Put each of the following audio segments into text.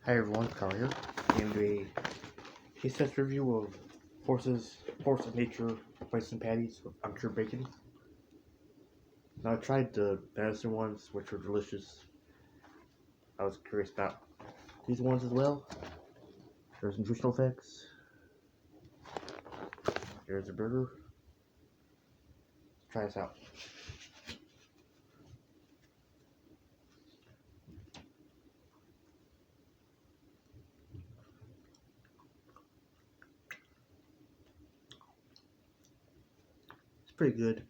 Hi everyone, Carl here. I'm doing a taste test review of Force of Nature Bison Patties with Uncured bacon. Now I tried the venison ones, which were delicious. I was curious about these ones as well. There's nutritional effects. Here's the burger. Let's try this out. It's pretty good.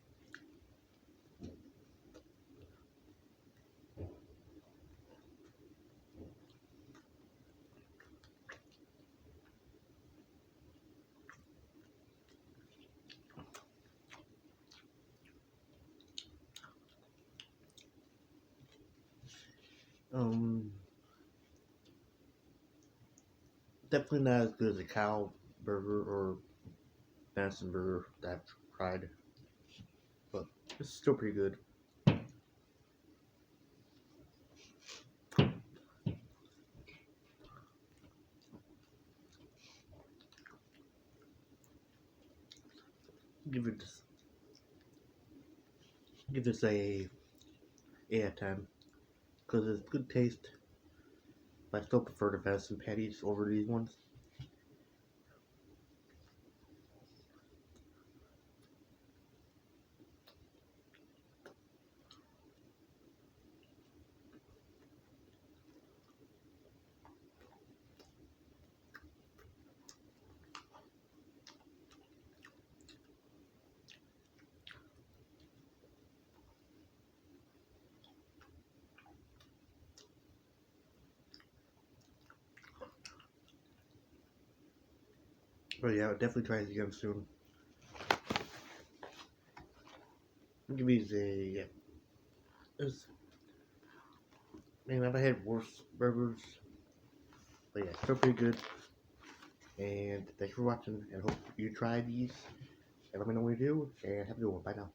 Definitely not as good as a cow burger or venison burger that I've tried, but it's still pretty good. Give it this, give this a 8 out of 10 because it's good taste. But I still prefer the venison patties over these ones. But yeah, I'll definitely try this again soon. I'll give these a yeah. Man, I've had worse burgers, but yeah, still pretty good. And thanks for watching, and hope you try these. And let me know what you do. And have a good one. Bye now.